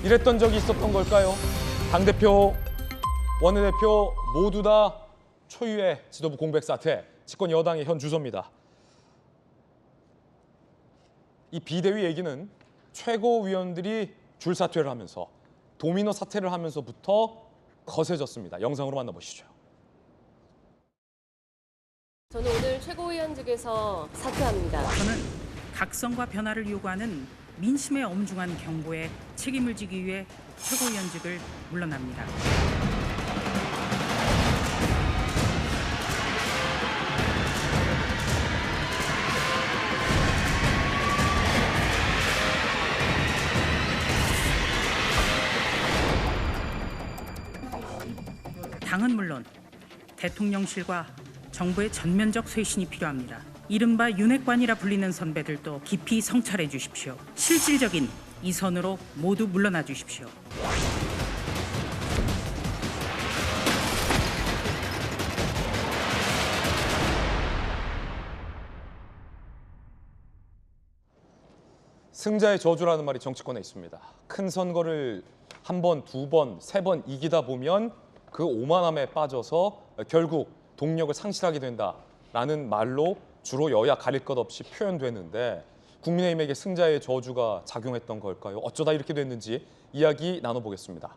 이랬던 적이 있었던 걸까요? 당대표, 원내대표 모두 다 초유의 지도부 공백 사태, 집권 여당의 현 주소입니다. 이 비대위 얘기는 최고위원들이 줄사퇴를 하면서 도미노 사태를 하면서부터 거세졌습니다. 영상으로 만나보시죠. 저는 오늘 최고위원직에서 사퇴합니다. 저는 각성과 변화를 요구하는 민심의 엄중한 경고에 책임을 지기 위해 최고위원직을 물러납니다. 당은 물론 대통령실과 정부의 전면적 쇄신이 필요합니다. 이른바 윤핵관이라 불리는 선배들도 깊이 성찰해 주십시오. 실질적인 이 선으로 모두 물러나 주십시오. 승자의 저주라는 말이 정치권에 있습니다. 큰 선거를 한 번, 두 번, 세 번 이기다 보면 그 오만함에 빠져서 결국 동력을 상실하게 된다라는 말로 주로 여야 가릴 것 없이 표현되는데 국민의힘에게 승자의 저주가 작용했던 걸까요? 어쩌다 이렇게 됐는지 이야기 나눠보겠습니다.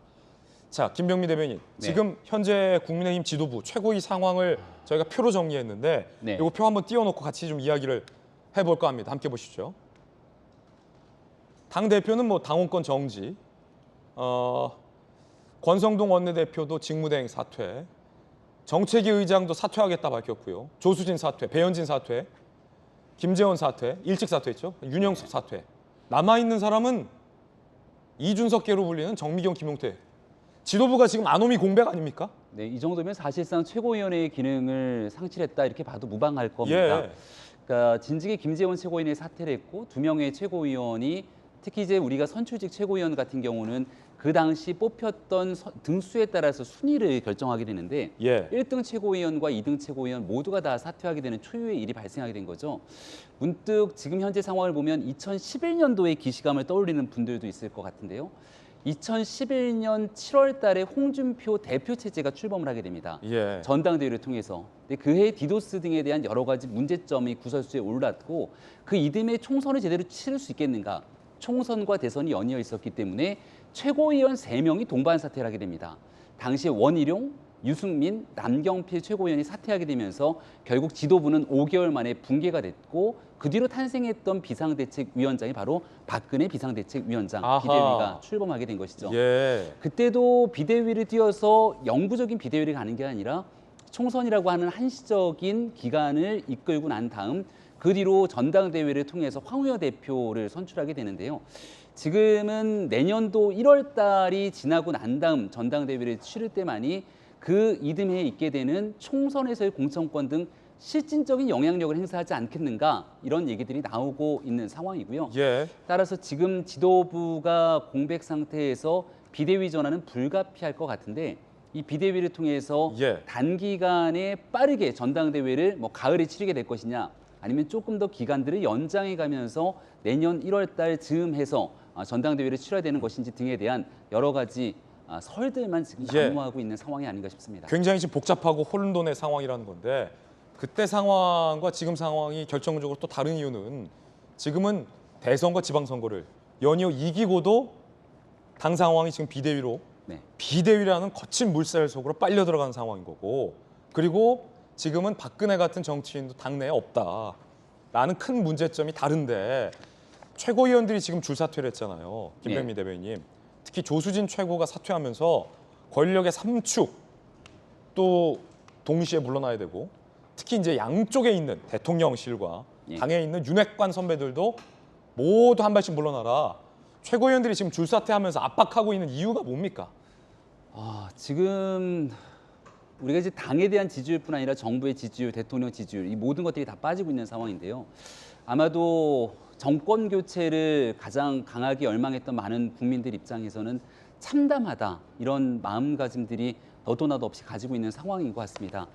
자, 김병미 대변인, 지금 현재 국민의힘 지도부 최고위 상황을 저희가 표로 정리했는데 이거 표 한번 띄워놓고 같이 좀 이야기를 해볼까 합니다. 함께 보시죠. 당대표는 뭐 당원권 정지, 권성동 원내대표도 직무대행 사퇴, 정책위 의장도 사퇴하겠다 밝혔고요. 조수진 사퇴, 배현진 사퇴, 김재원 사퇴, 일찍 사퇴했죠. 윤영석 사퇴. 남아있는 사람은 이준석계로 불리는 정미경, 김용태. 지도부가 지금 아노미 공백 아닙니까? 네, 이 정도면 사실상 최고위원회의 기능을 상실했다 이렇게 봐도 무방할 겁니다. 예. 그러니까 진즉에 김재원 최고위원이 사퇴를 했고 2명의 최고위원이 특히 이제 우리가 선출직 최고위원 같은 경우는 그 당시 뽑혔던 등수에 따라서 순위를 결정하게 되는데 1등 최고위원과 2등 최고위원 모두가 다 사퇴하게 되는 초유의 일이 발생하게 된 거죠. 문득 지금 현재 상황을 보면 2011년도의 기시감을 떠올리는 분들도 있을 것 같은데요. 2011년 7월 달에 홍준표 대표 체제가 출범을 하게 됩니다. 전당대회를 통해서. 근데 그해 디도스 등에 대한 여러 가지 문제점이 구설수에 올랐고 그 이듬해 총선을 제대로 치를 수 있겠는가. 총선과 대선이 연이어 있었기 때문에 최고위원 3명이 동반 사퇴를 하게 됩니다. 당시에 원희룡, 유승민, 남경필 최고위원이 사퇴하게 되면서 결국 지도부는 5개월 만에 붕괴가 됐고 그 뒤로 탄생했던 비상대책위원장이 바로 박근혜 비상대책위원장 비대위가 출범하게 된 것이죠. 그때도 비대위를 띄워서 영구적인 비대위를 가는 게 아니라 총선이라고 하는 한시적인 기간을 이끌고 난 다음 그 뒤로 전당대회를 통해서 황우여 대표를 선출하게 되는데요. 지금은 내년도 1월 달이 지나고 난 다음 전당대회를 치를 때만이 그 이듬해에 있게 되는 총선에서의 공천권 등 실질적인 영향력을 행사하지 않겠는가 이런 얘기들이 나오고 있는 상황이고요. 따라서 지금 지도부가 공백 상태에서 비대위 전환은 불가피할 것 같은데 이 비대위를 통해서 단기간에 빠르게 전당대회를 뭐 가을에 치르게 될 것이냐 아니면 조금 더 기간들을 연장해 가면서 내년 1월 달 즈음해서 전당대회를 치러야 되는 것인지 등에 대한 여러 가지 설들만 지금 난무하고 있는 상황이 아닌가 싶습니다. 굉장히 지금 복잡하고 혼돈의 상황이라는 건데 그때 상황과 지금 상황이 결정적으로 또 다른 이유는 지금은 대선과 지방선거를 연이어 이기고도 당 상황이 지금 비대위로 비대위라는 거친 물살 속으로 빨려 들어가는 상황인 거고 그리고 지금은 박근혜 같은 정치인도 당내에 없다라는 큰 문제점이 다른데 최고위원들이 지금 줄사퇴를 했잖아요. 김병미 대변인님. 특히 조수진 최고가 사퇴하면서 권력의 삼축 또 동시에 물러나야 되고 특히 이제 양쪽에 있는 대통령실과 당에 있는 윤핵관 선배들도 모두 한 발씩 물러나라. 최고위원들이 지금 줄사퇴하면서 압박하고 있는 이유가 뭡니까? 지금 우리가 이제 당에 대한 지지율뿐 아니라 정부의 지지율, 대통령 지지율 이 모든 것들이 다 빠지고 있는 상황인데요. 아마도 정권 교체를 가장 강하게 열망했던 많은 국민들 입장에서는 참담하다 이런 마음가짐들이 너도 나도 없이 가지고 있는 상황인 것 같습니다.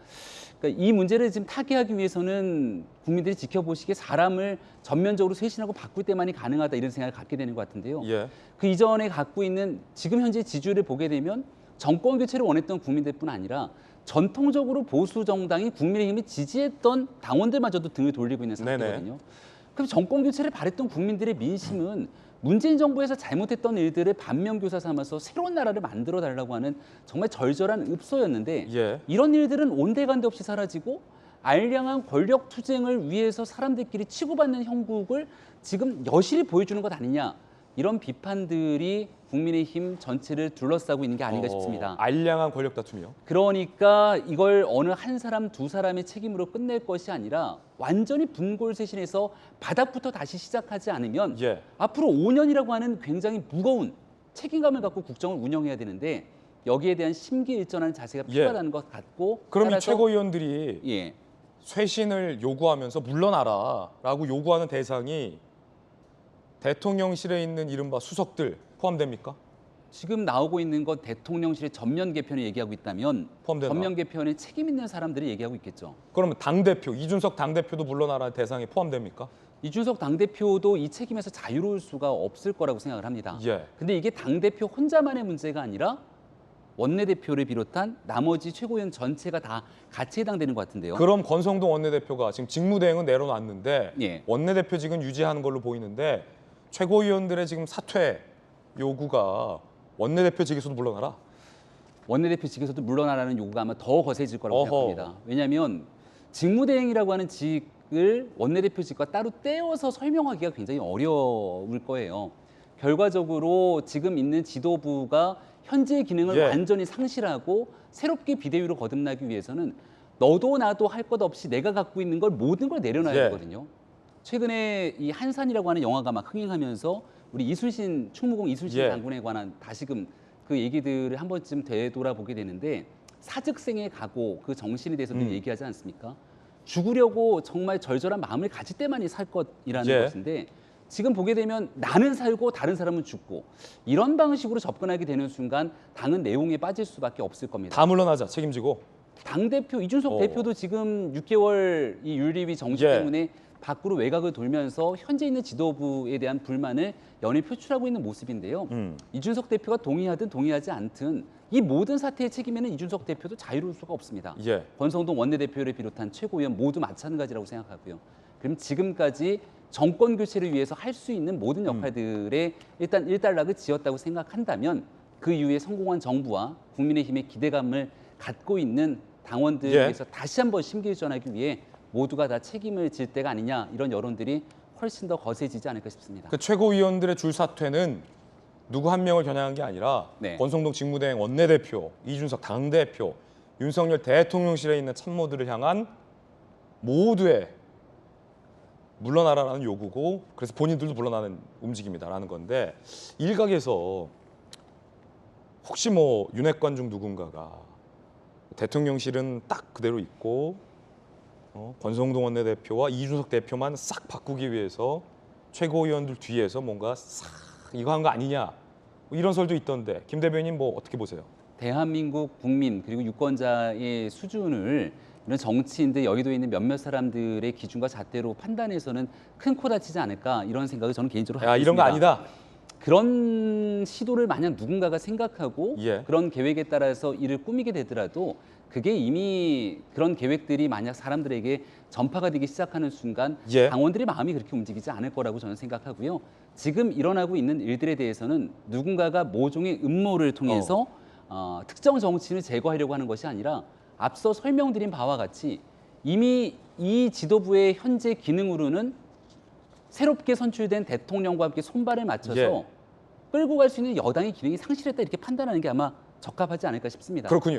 그러니까 이 문제를 지금 타개하기 위해서는 국민들이 지켜보시기에 사람을 전면적으로 쇄신하고 바꿀 때만이 가능하다 이런 생각을 갖게 되는 것 같은데요. 예. 그 이전에 갖고 있는 지금 현재 지지율을 보게 되면 정권 교체를 원했던 국민들뿐 아니라 전통적으로 보수 정당이 국민의힘이 지지했던 당원들마저도 등을 돌리고 있는 상태거든요. 그럼 정권 교체를 바랬던 국민들의 민심은 문재인 정부에서 잘못했던 일들을 반면교사 삼아서 새로운 나라를 만들어 달라고 하는 정말 절절한 읍소였는데 예. 이런 일들은 온데간데 없이 사라지고 알량한 권력 투쟁을 위해서 사람들끼리 치고받는 형국을 지금 여실히 보여주는 것 아니냐 이런 비판들이 국민의힘 전체를 둘러싸고 있는 게 아닌가 싶습니다. 알량한 권력 다툼이요. 그러니까 이걸 어느 한 사람 두 사람의 책임으로 끝낼 것이 아니라 완전히 분골쇄신해서 바닥부터 다시 시작하지 않으면 예. 앞으로 5년이라고 하는 굉장히 무거운 책임감을 갖고 국정을 운영해야 되는데 여기에 대한 심기일전하는 자세가 필요하다는 것 같고 그럼 이 따라서 최고위원들이 예. 쇄신을 요구하면서 물러나라라고 요구하는 대상이 대통령실에 있는 이른바 수석들 포함됩니까? 지금 나오고 있는 건 대통령실의 전면 개편을 얘기하고 있다면 포함되나? 전면 개편에 책임 있는 사람들이 얘기하고 있겠죠. 그러면 당대표, 이준석 당대표도 물러나라는 대상에 포함됩니까? 이준석 당대표도 이 책임에서 자유로울 수가 없을 거라고 생각을 합니다. 예. 근데 이게 당대표 혼자만의 문제가 아니라 원내대표를 비롯한 나머지 최고위원 전체가 다 같이 해당되는 것 같은데요. 그럼 권성동 원내대표가 지금 직무대행은 내려놨는데 예. 원내대표 지금 유지하는 걸로 보이는데 최고위원들의 지금 사퇴 요구가 원내대표직에서도 물러나라? 원내대표직에서도 물러나라는 요구가 아마 더 거세질 거라고 어허. 생각합니다. 왜냐하면 직무대행이라고 하는 직을 원내대표직과 따로 떼어서 설명하기가 굉장히 어려울 거예요. 결과적으로 지금 있는 지도부가 현재의 기능을 예. 완전히 상실하고 새롭게 비대위로 거듭나기 위해서는 너도 나도 할 것 없이 내가 갖고 있는 걸 모든 걸 내려놔야 예. 되거든요. 최근에 이 한산이라고 하는 영화가 막 흥행하면서 우리 이순신 충무공 이순신 예. 장군에 관한 다시금 그 얘기들을 한 번쯤 되돌아보게 되는데 사즉생의 각오 그 정신에 대해서 늘 얘기하지 않습니까? 죽으려고 정말 절절한 마음을 가질 때만이 살 것이라는 예. 것인데 지금 보게 되면 나는 살고 다른 사람은 죽고 이런 방식으로 접근하게 되는 순간 당은 내용에 빠질 수밖에 없을 겁니다. 다 물러나자 책임지고. 당대표 이준석 어. 대표도 지금 6개월 이 윤리위 정지 예. 때문에 밖으로 외곽을 돌면서 현재 있는 지도부에 대한 불만을 연일 표출하고 있는 모습인데요. 이준석 대표가 동의하든 동의하지 않든 이 모든 사태의 책임에는 이준석 대표도 자유로울 수가 없습니다. 예. 권성동 원내대표를 비롯한 최고위원 모두 마찬가지라고 생각하고요. 그럼 지금까지 정권 교체를 위해서 할 수 있는 모든 역할들에 일단 일단락을 지었다고 생각한다면 그 이후에 성공한 정부와 국민의힘의 기대감을 갖고 있는 당원들에 예. 대해서 다시 한번 심기일전하기 위해 모두가 다 책임을 질 때가 아니냐 이런 여론들이 훨씬 더 거세지지 않을까 싶습니다. 그 최고위원들의 줄 사퇴는 누구 한 명을 겨냥한 게 아니라 네. 권성동 직무대행 원내대표, 이준석 당대표, 윤석열 대통령실에 있는 참모들을 향한 모두의 물러나라라는 요구고 그래서 본인들도 물러나는 움직임이다라는 건데 일각에서 혹시 뭐 윤핵관 중 누군가가 대통령실은 딱 그대로 있고 권성동 원내대표와 이준석 대표만 싹 바꾸기 위해서 최고위원들 뒤에서 뭔가 싹 이거 한 거 아니냐 뭐 이런 설도 있던데 김 대변인 뭐 어떻게 보세요? 대한민국 국민 그리고 유권자의 수준을 이런 정치인들 여의도에 있는 몇몇 사람들의 기준과 잣대로 판단해서는 큰 코 다치지 않을까 이런 생각을 저는 개인적으로 하고 야 이런 거 있습니다. 아니다. 그런 시도를 만약 누군가가 생각하고 예. 그런 계획에 따라서 이를 꾸미게 되더라도 그게 이미 그런 계획들이 만약 사람들에게 전파가 되기 시작하는 순간 예. 당원들의 마음이 그렇게 움직이지 않을 거라고 저는 생각하고요. 지금 일어나고 있는 일들에 대해서는 누군가가 모종의 음모를 통해서 특정 정치인을 제거하려고 하는 것이 아니라 앞서 설명드린 바와 같이 이미 이 지도부의 현재 기능으로는 새롭게 선출된 대통령과 함께 손발을 맞춰서 예. 끌고 갈 수 있는 여당의 기능이 상실했다 이렇게 판단하는 게 아마 적합하지 않을까 싶습니다. 그렇군요.